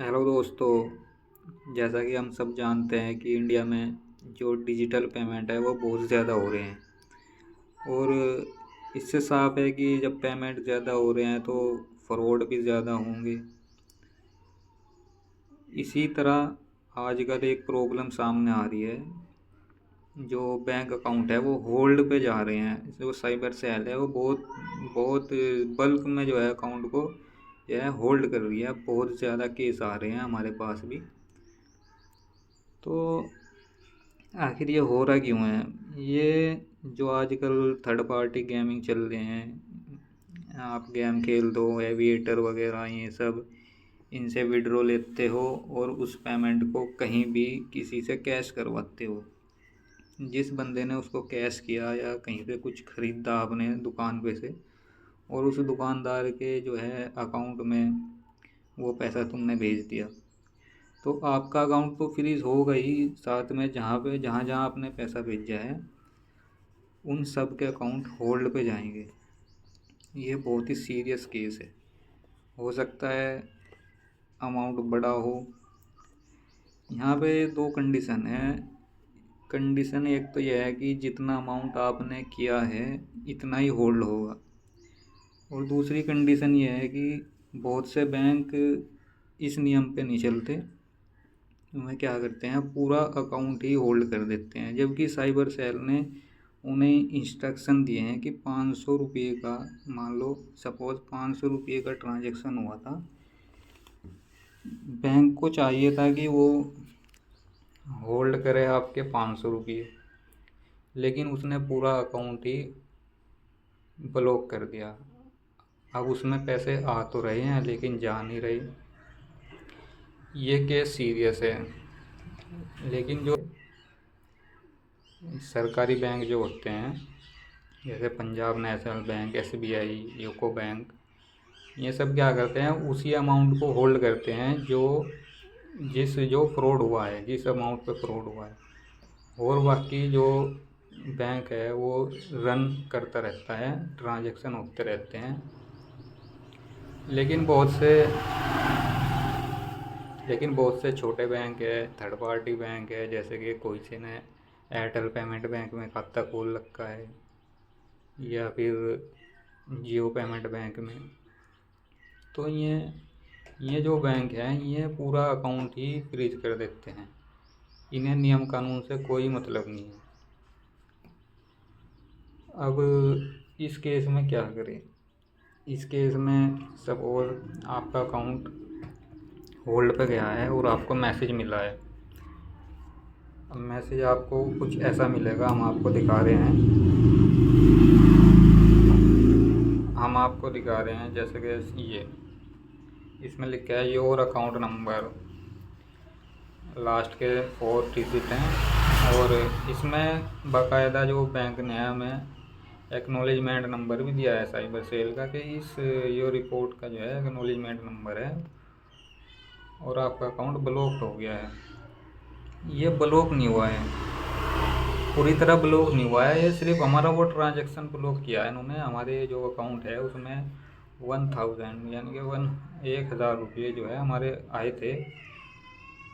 Hello दोस्तों। जैसा कि हम सब जानते हैं कि इंडिया में जो डिजिटल पेमेंट है वो बहुत ज़्यादा हो रहे हैं। और इससे साफ है कि जब पेमेंट ज़्यादा हो रहे हैं तो फ्रॉड भी ज़्यादा होंगे। इसी तरह आजकल एक प्रॉब्लम सामने आ रही है, जो बैंक अकाउंट है वो होल्ड पे जा रहे हैं। जो साइबर सेल है वो बहुत बहुत बल्क में जो है अकाउंट को जो है होल्ड कर रही है। बहुत ज़्यादा केस आ रहे हैं हमारे पास भी। तो आखिर ये हो रहा क्यों है? ये जो आजकल थर्ड पार्टी गेमिंग चल रहे हैं, आप गेम खेल दो, एविएटर वगैरह ये सब, इनसे विड्रॉ लेते हो और उस पेमेंट को कहीं भी किसी से कैश करवाते हो। जिस बंदे ने उसको कैश किया या कहीं पे कुछ ख़रीदा आपने दुकान पे से, और उस दुकानदार के जो है अकाउंट में वो पैसा तुमने भेज दिया, तो आपका अकाउंट तो फ्रीज होगा ही, साथ में जहाँ जहाँ आपने पैसा भेजा है उन सब के अकाउंट होल्ड पे जाएंगे। ये बहुत ही सीरियस केस है। हो सकता है अमाउंट बड़ा हो। यहाँ पे दो कंडीशन है। कंडीशन एक तो यह है कि जितना अमाउंट आपने किया है इतना ही होल्ड होगा, और दूसरी कंडीशन यह है कि बहुत से बैंक इस नियम पे नहीं चलते। वह क्या करते हैं, पूरा अकाउंट ही होल्ड कर देते हैं, जबकि साइबर सेल ने उन्हें इंस्ट्रक्शन दिए हैं कि 500 रुपये का, मान लो सपोज 500 रुपये का ट्रांजैक्शन हुआ था, बैंक को चाहिए था कि वो होल्ड करे आपके 500 रुपये, लेकिन उसने पूरा अकाउंट ही ब्लॉक कर दिया। अब उसमें पैसे आ तो रहे हैं लेकिन जा नहीं रहे। ये केस सीरियस है। लेकिन जो सरकारी बैंक जो होते हैं, जैसे Punjab national bank, SBI, UCO bank, ये सब क्या करते हैं, उसी अमाउंट को होल्ड करते हैं जो फ्रॉड हुआ है, जिस अमाउंट पे फ्रॉड हुआ है। और बाकी जो बैंक है वो रन करता रहता है, ट्रांजैक्शन होते रहते हैं। लेकिन बहुत से छोटे बैंक है, थर्ड पार्टी बैंक है, जैसे कि कोई से ने एयरटेल पेमेंट बैंक में खाता खोल रखा है, या फिर जियो पेमेंट बैंक में। तो ये जो बैंक हैं ये पूरा अकाउंट ही फ्रीज कर देते हैं। इन्हें नियम कानून से कोई मतलब नहीं है। अब इस केस में क्या करें? इस केस में सपोज आपका अकाउंट होल्ड पे गया है और आपको मैसेज मिला है। अब मैसेज आपको कुछ ऐसा मिलेगा, हम आपको दिखा रहे हैं जैसे कि ये इसमें लिखा है योर अकाउंट नंबर, लास्ट के 4 डिजिट हैं, और इसमें बाकायदा जो बैंक ने हमें एक्नॉलेजमेंट नंबर भी दिया है साइबर सेल का, कि इस योर रिपोर्ट का जो है एक्नॉलेजमेंट नंबर है और आपका अकाउंट ब्लॉक्ड हो गया है। ये ब्लॉक नहीं हुआ है, पूरी तरह ब्लॉक नहीं हुआ है, ये सिर्फ हमारा वो ट्रांजैक्शन ब्लॉक किया है इन्होंने। हमारे जो अकाउंट है उसमें 1000 यानी कि 1000 रुपये जो है हमारे आए थे,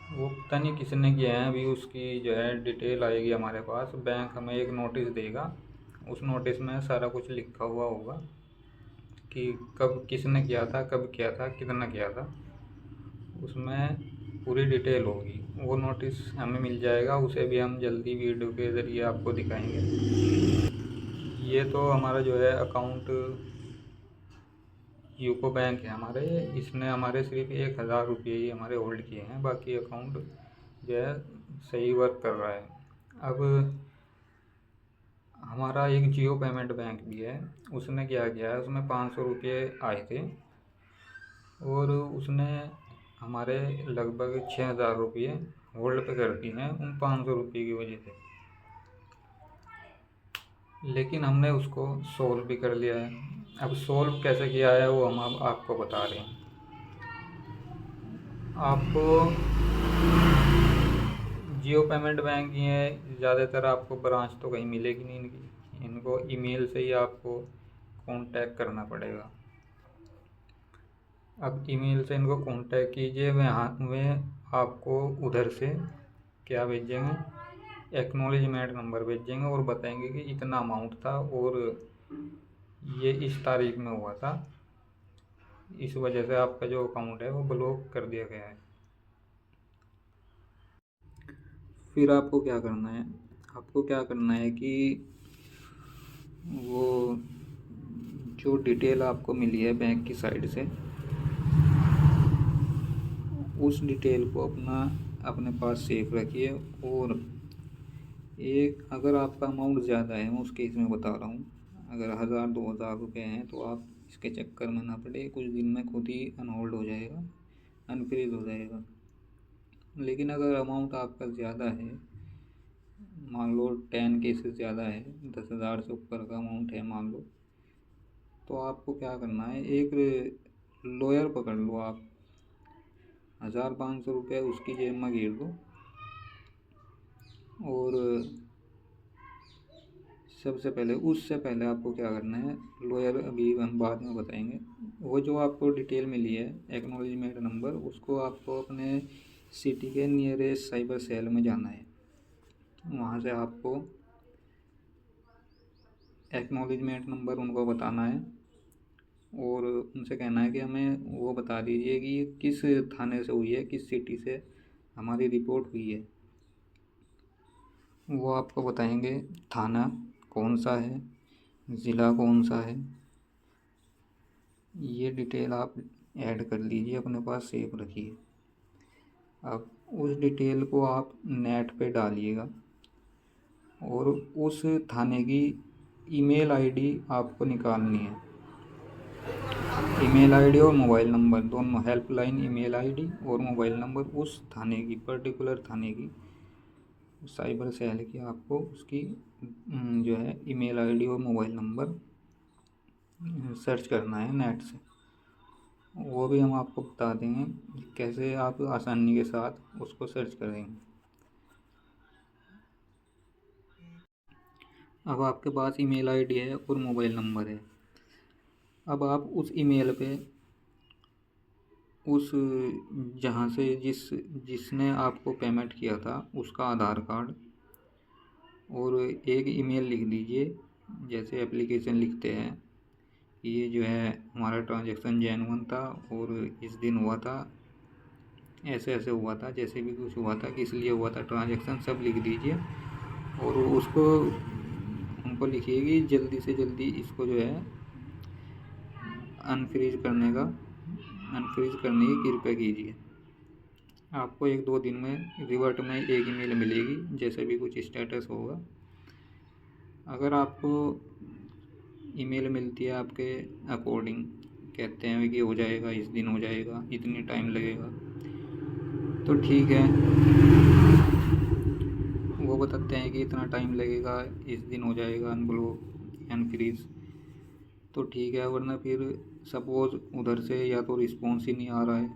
वो पता नहीं किसने किया है। अभी उसकी जो है डिटेल आएगी हमारे पास। बैंक हमें एक नोटिस देगा, उस नोटिस में सारा कुछ लिखा हुआ होगा कि कब किसने किया था, कब किया था, कितना किया था, उसमें पूरी डिटेल होगी। वो नोटिस हमें मिल जाएगा, उसे भी हम जल्दी वीडियो के ज़रिए आपको दिखाएंगे। ये तो हमारा जो है अकाउंट यूको बैंक है हमारे, इसने हमारे सिर्फ 1000 रुपये ही हमारे होल्ड किए हैं, बाकी अकाउंट जो है सही वर्क कर रहा है। अब हमारा एक जियो पेमेंट बैंक भी है, उसने क्या किया है, उसमें 500 रुपये आए थे और उसने हमारे लगभग 6000 रुपये होल्ड पे कर दिए हैं उन 500 रुपये की वजह से। लेकिन हमने उसको सोल्व भी कर लिया है। अब सोल्व कैसे किया है वो हम अब आपको बता रहे हैं। आपको जियो पेमेंट बैंक ही है, ज़्यादातर आपको ब्रांच तो कहीं मिलेगी नहीं इनकी, इनको ईमेल से ही आपको कांटेक्ट करना पड़ेगा। अब ईमेल से इनको कांटेक्ट कीजिए, वे आपको उधर से क्या भेजेंगे, एक्नॉलेजमेंट नंबर भेजेंगे और बताएंगे कि इतना अमाउंट था और ये इस तारीख में हुआ था, इस वजह से आपका जो अकाउंट है वो ब्लॉक कर दिया गया है। फिर आपको क्या करना है, आपको क्या करना है कि वो जो डिटेल आपको मिली है बैंक की साइड से, उस डिटेल को अपने पास सेव रखिए। और एक अगर आपका अमाउंट ज़्यादा है, मैं उस केस में बता रहा हूँ, अगर 1000-2000 रुपये हैं तो आप इसके चक्कर में ना पड़े, कुछ दिन में खुद ही अनहोल्ड हो जाएगा, अनफ्रीज हो जाएगा। लेकिन अगर अमाउंट आपका ज़्यादा है, मान लो 10 के से ज़्यादा है, 10,000 से ऊपर का अमाउंट है मान लो, तो आपको क्या करना है, एक लॉयर पकड़ लो आप, 1,500 रुपये उसकी जेब में गिर दो। और सबसे पहले, उससे पहले आपको क्या करना है, लॉयर अभी हम बाद में बताएंगे, वो जो आपको डिटेल मिली है एक्नॉलेजमेंट नंबर, उसको आपको अपने सिटी के नियरेस्ट साइबर सेल में जाना है। वहाँ से आपको एक्नॉलेजमेंट नंबर उनको बताना है और उनसे कहना है कि हमें वो बता दीजिए कि किस थाने से हुई है, किस सिटी से हमारी रिपोर्ट हुई है। वो आपको बताएंगे थाना कौन सा है, ज़िला कौन सा है, ये डिटेल आप ऐड कर लीजिए, अपने पास सेव रखिए। अब उस डिटेल को आप नेट पे डालिएगा और उस थाने की ईमेल आईडी आपको निकालनी है। ईमेल आईडी और मोबाइल नंबर दोनों, हेल्पलाइन ईमेल आईडी और मोबाइल नंबर उस थाने की, पर्टिकुलर थाने की, साइबर सेल की, आपको उसकी जो है ईमेल आईडी और मोबाइल नंबर सर्च करना है नेट से। वो भी हम आपको बता देंगे कैसे आप आसानी के साथ उसको सर्च करेंगे। अब आपके पास ईमेल आईडी है और मोबाइल नंबर है। अब आप उस ईमेल पे उस जहाँ से जिसने आपको पेमेंट किया था उसका आधार कार्ड और एक ईमेल लिख दीजिए, जैसे एप्लीकेशन लिखते हैं कि ये जो है हमारा ट्रांजैक्शन जेन्युइन था और इस दिन हुआ था, ऐसे ऐसे हुआ था, जैसे भी कुछ हुआ था, किस लिए हुआ था ट्रांजैक्शन, सब लिख दीजिए। और उसको उनको लिखिए कि जल्दी से जल्दी इसको जो है अनफ्रीज करने की कृपया कीजिए। आपको 1-2 दिन में रिवर्ट में एक ईमेल मिलेगी, जैसे भी कुछ स्टेटस होगा। अगर आपको ईमेल मिलती है आपके अकॉर्डिंग, कहते हैं कि हो जाएगा, इस दिन हो जाएगा, इतनी टाइम लगेगा, तो ठीक है, वो बताते हैं कि इतना टाइम लगेगा, इस दिन हो जाएगा अनब्लॉक अनफ्रीज, तो ठीक है। वरना फिर सपोज़ उधर से या तो रिस्पॉन्स ही नहीं आ रहा है,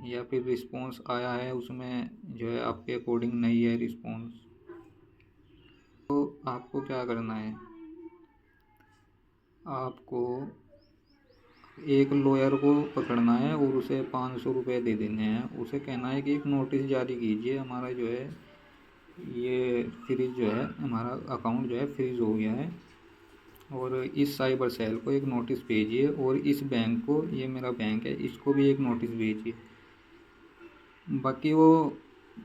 या फिर रिस्पॉन्स आया है उसमें जो है आपके अकॉर्डिंग नहीं है रिस्पॉन्स, तो आपको क्या करना है, आपको एक लॉयर को पकड़ना है और उसे 500 रुपये दे देने हैं। उसे कहना है कि एक नोटिस जारी कीजिए, हमारा जो है ये फ्रीज जो है, हमारा अकाउंट जो है फ्रीज हो गया है, और इस साइबर सेल को एक नोटिस भेजिए और इस बैंक को, ये मेरा बैंक है, इसको भी एक नोटिस भेजिए। बाकी वो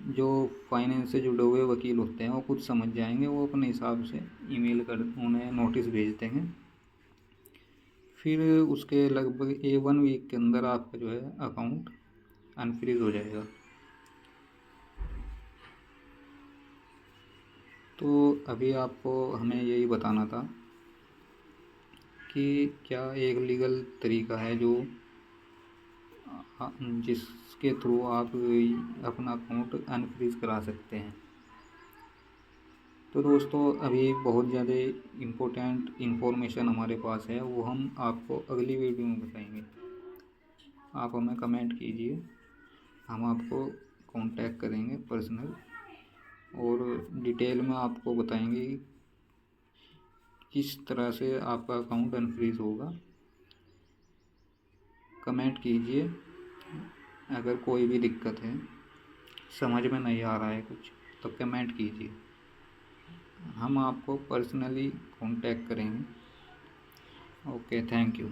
जो फाइनेंस से जुड़े हुए वकील होते हैं वो कुछ समझ जाएंगे, वो अपने हिसाब से ईमेल कर उन्हें नोटिस भेजते हैं। फिर उसके लगभग 1 वीक के अंदर आपका जो है अकाउंट अनफ्रीज हो जाएगा। तो अभी आपको हमें यही बताना था कि क्या एक लीगल तरीका है जो जिसके थ्रू आप अपना अकाउंट अनफ्रीज करा सकते हैं। तो दोस्तों, अभी बहुत ज़्यादा इम्पोर्टेंट इन्फॉर्मेशन हमारे पास है, वो हम आपको अगली वीडियो में बताएंगे। आप हमें कमेंट कीजिए, हम आपको कांटेक्ट करेंगे पर्सनल, और डिटेल में आपको बताएंगे किस तरह से आपका अकाउंट अनफ्रीज होगा। कमेंट कीजिए। अगर कोई भी दिक्कत है, समझ में नहीं आ रहा है कुछ, तो कमेंट कीजिए, हम आपको पर्सनली कांटेक्ट करेंगे। Okay, thank you.